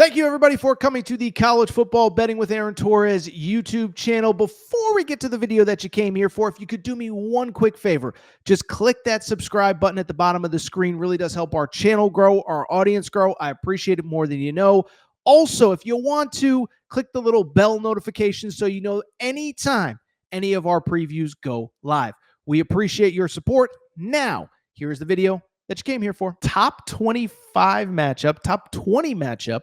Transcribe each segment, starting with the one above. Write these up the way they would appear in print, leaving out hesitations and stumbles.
Thank you, everybody, for coming to the College Football Betting with Aaron Torres YouTube channel. Before we get to the video that you came here for, if you could do me one quick favor, just click that subscribe button at the bottom of the screen. Really does help our channel grow, our audience grow. I appreciate it more than you know. Also, if you want to, click the little bell notification so you know anytime any of our previews go live. We appreciate your support. Now, here's the video that you came here for. Top 25 matchup, top 20 matchup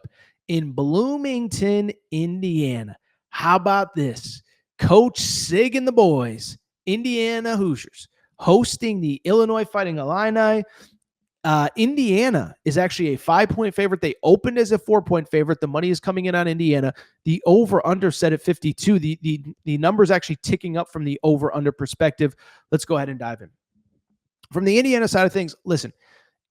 in Bloomington, Indiana. How about this? Coach Sig and the boys, Indiana Hoosiers, hosting the Illinois Fighting Illini. Indiana is actually a 5-point favorite. They opened as a 4-point favorite. The money is coming in on Indiana. The over-under set at 52. The number is actually ticking up from the over-under perspective. Let's go ahead and dive in. From the Indiana side of things, listen,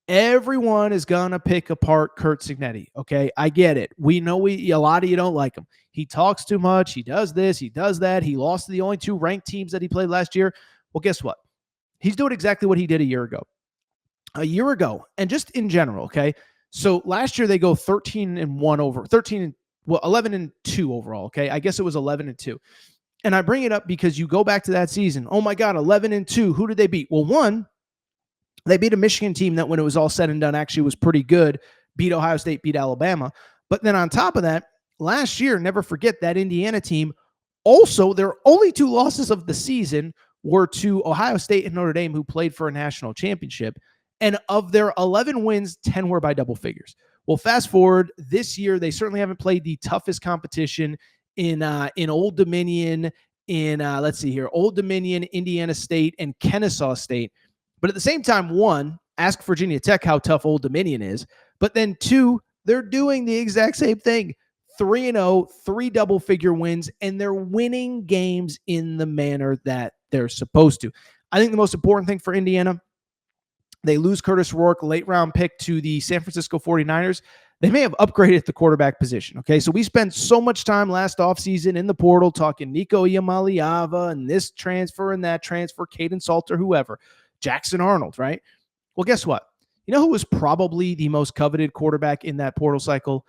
everyone is going to pick apart Curt Cignetti, okay? I get it. We know a lot of you don't like him. He talks too much. He does this. He does that. He lost to the only 2 ranked teams that he played last year. Well, guess what? He's doing exactly what he did a year ago. And just in general, okay? So last year they go 11-2 overall, okay? I guess it was 11-2. And I bring it up because you go back to that season. Oh my God, 11-2. Who did they beat? Well, one, they beat a Michigan team that when it was all said and done actually was pretty good, beat Ohio State, beat Alabama. But then on top of that, last year, never forget that Indiana team, also their only 2 losses of the season were to Ohio State and Notre Dame, who played for a national championship. And of their 11 wins, 10 were by double figures. Well, fast forward this year, they certainly haven't played the toughest competition in Old Dominion, Old Dominion, Indiana State, and Kennesaw State. But at the same time, 1, ask Virginia Tech how tough Old Dominion is. But then 2, they're doing the exact same thing. 3-0, 3 double-figure wins, and they're winning games in the manner that they're supposed to. I think the most important thing for Indiana, they lose Curtis Rourke, late-round pick to the San Francisco 49ers. They may have upgraded the quarterback position, okay? So we spent so much time last offseason in the portal talking Nico Iamaleava and this transfer and that transfer, Caden Salter, whoever. Jackson Arnold, right? Well, guess what? You know who was probably the most coveted quarterback in that portal cycle?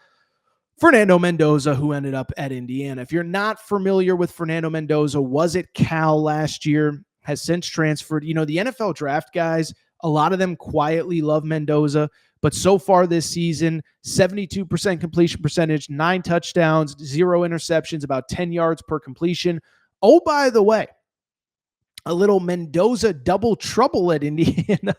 Fernando Mendoza, who ended up at Indiana. If you're not familiar with Fernando Mendoza, was at Cal last year, has since transferred. You know, the NFL draft guys, a lot of them quietly love Mendoza, but so far this season, 72% completion percentage, 9 touchdowns, 0 interceptions, about 10 yards per completion. Oh, by the way, a little Mendoza double trouble at Indiana.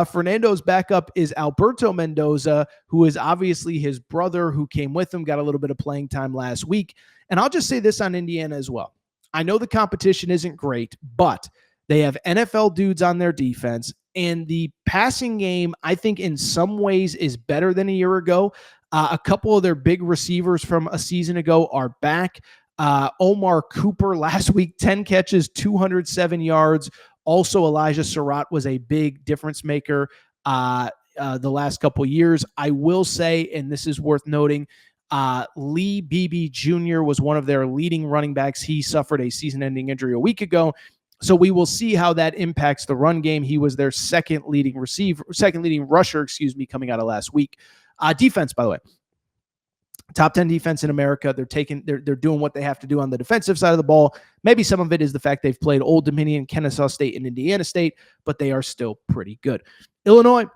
Fernando's backup is Alberto Mendoza, who is obviously his brother who came with him, got a little bit of playing time last week. And I'll just say this on Indiana as well. I know the competition isn't great, but they have NFL dudes on their defense, and the passing game, I think in some ways is better than a year ago. A couple of their big receivers from a season ago are back. Omar Cooper last week, 10 catches, 207 yards. Also, Elijah Surratt was a big difference maker the last couple of years. I will say, and this is worth noting, Lee Beebe Jr. was one of their leading running backs. He suffered a season-ending injury a week ago. So we will see how that impacts the run game. He was their second leading rusher, coming out of last week. Defense, by the way. Top 10 defense in America. They're doing what they have to do on the defensive side of the ball. Maybe some of it is the fact they've played Old Dominion, Kennesaw State, and Indiana State, but they are still pretty good. Illinois.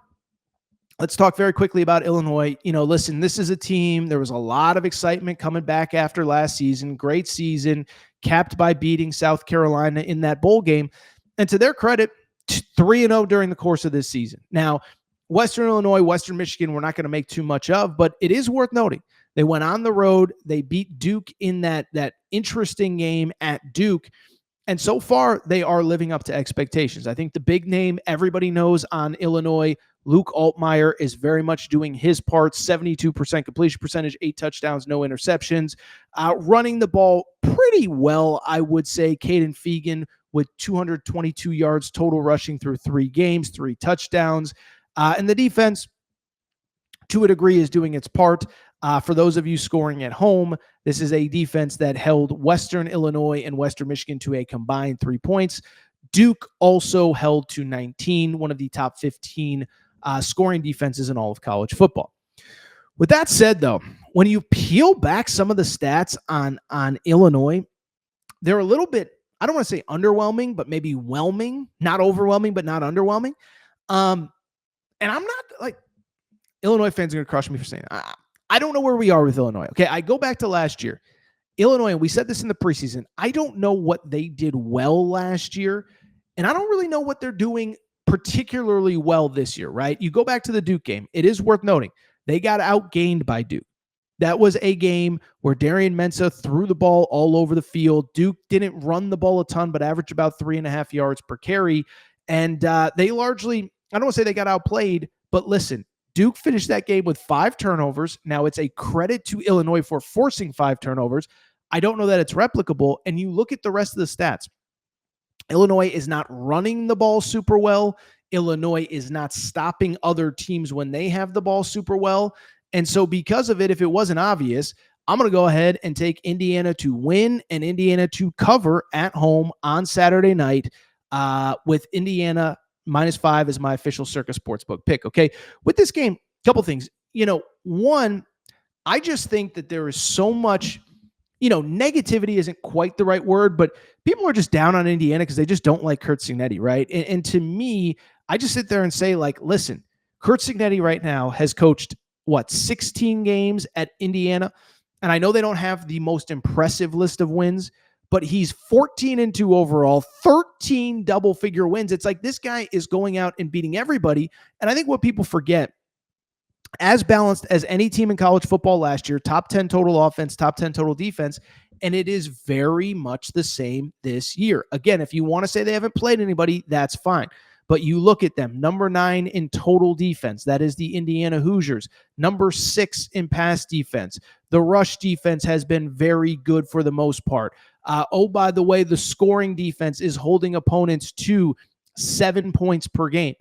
Let's talk very quickly about Illinois. You know, listen, this is a team. There was a lot of excitement coming back after last season. Great season, capped by beating South Carolina in that bowl game. And to their credit, 3-0 during the course of this season. Now, Western Illinois, Western Michigan, we're not going to make too much of, but it is worth noting. They went on the road. They beat Duke in that interesting game at Duke. And so far, they are living up to expectations. I think the big name everybody knows on Illinois, Luke Altmaier, is very much doing his part. 72% completion percentage, 8 touchdowns, no interceptions. Running the ball pretty well, I would say. Caden Fegan with 222 yards total rushing through 3 games, 3 touchdowns. And the defense, to a degree, is doing its part. For those of you scoring at home, this is a defense that held Western Illinois and Western Michigan to a combined 3 points. Duke also held to 19, one of the top 15 scoring defenses in all of college football. With that said, though, when you peel back some of the stats on Illinois, they're a little bit, I don't want to say underwhelming, but maybe whelming, not overwhelming, but not underwhelming. And I'm not like, Illinois fans are going to crush me for saying that. I don't know where we are with Illinois. Okay. I go back to last year. Illinois, and we said this in the preseason, I don't know what they did well last year, and I don't really know what they're doing particularly well this year, right? You go back to the Duke game. It is worth noting they got outgained by Duke. That was a game where Darian Mensah threw the ball all over the field. Duke didn't run the ball a ton, but averaged about 3.5 yards per carry. And they largely, I don't want to say they got outplayed, but listen, Duke finished that game with 5 turnovers. Now, it's a credit to Illinois for forcing 5 turnovers. I don't know that it's replicable. And you look at the rest of the stats. Illinois is not running the ball super well. Illinois is not stopping other teams when they have the ball super well. And so because of it, if it wasn't obvious, I'm going to go ahead and take Indiana to win and Indiana to cover at home on Saturday night with Indiana -5 as my official Circa Sportsbook pick. Okay. With this game, a couple things. One, I just think that there is so much, negativity isn't quite the right word, but people are just down on Indiana because they just don't like Curt Cignetti, right? And to me, I just sit there and say, like, listen, Curt Cignetti right now has coached, 16 games at Indiana? And I know they don't have the most impressive list of wins, but he's 14-2 overall, 13 double-figure wins. It's like this guy is going out and beating everybody. And I think what people forget, as balanced as any team in college football last year, top 10 total offense, top 10 total defense, and it is very much the same this year. Again, if you want to say they haven't played anybody, that's fine. But you look at them, number 9 in total defense. That is the Indiana Hoosiers. Number 6 in pass defense. The rush defense has been very good for the most part. By the way, the scoring defense is holding opponents to 7 points per game.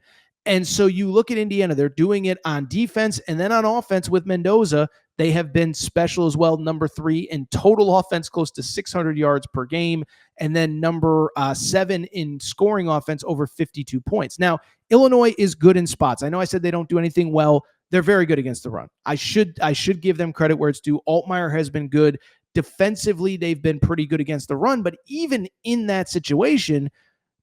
And so you look at Indiana, they're doing it on defense, and then on offense with Mendoza, they have been special as well. Number 3 in total offense, close to 600 yards per game. And then number 7 in scoring offense, over 52 points. Now, Illinois is good in spots. I know I said they don't do anything well. They're very good against the run. I should give them credit where it's due. Altmaier has been good. Defensively, they've been pretty good against the run. But even in that situation,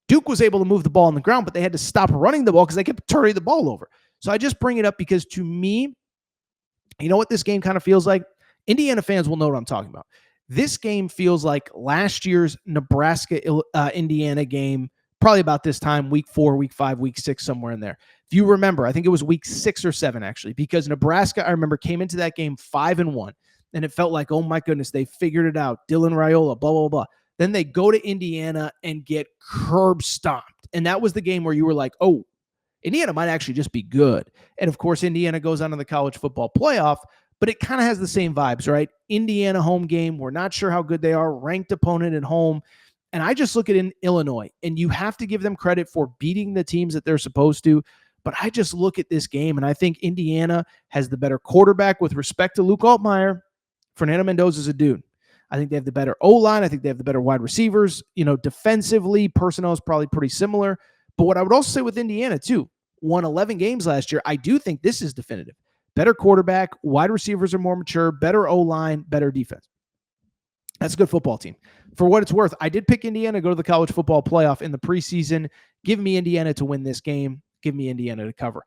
Duke was able to move the ball on the ground, but they had to stop running the ball because they kept turning the ball over. So I just bring it up because to me, you know what this game kind of feels like? Indiana fans will know what I'm talking about. This game feels like last year's Nebraska-Indiana game, probably about this time, week 4, week 5, week 6, somewhere in there. If you remember, I think it was week 6 or 7, actually, because Nebraska, I remember, came into that game 5-1, and it felt like, oh my goodness, they figured it out. Dylan Raiola, blah, blah, blah. Then they go to Indiana and get curb stomped. And that was the game where you were like, oh, Indiana might actually just be good. And of course, Indiana goes on to the college football playoff, but it kind of has the same vibes, right? Indiana home game. We're not sure how good they are. Ranked opponent at home. And I just look at Illinois, and you have to give them credit for beating the teams that they're supposed to. But I just look at this game, and I think Indiana has the better quarterback with respect to Luke Altmaier. Fernando Mendoza is a dude. I think they have the better O-line. I think they have the better wide receivers. Defensively, personnel is probably pretty similar. But what I would also say with Indiana, too, won 11 games last year. I do think this is definitive. Better quarterback, wide receivers are more mature, better O-line, better defense. That's a good football team. For what it's worth, I did pick Indiana to go to the college football playoff in the preseason. Give me Indiana to win this game. Give me Indiana to cover.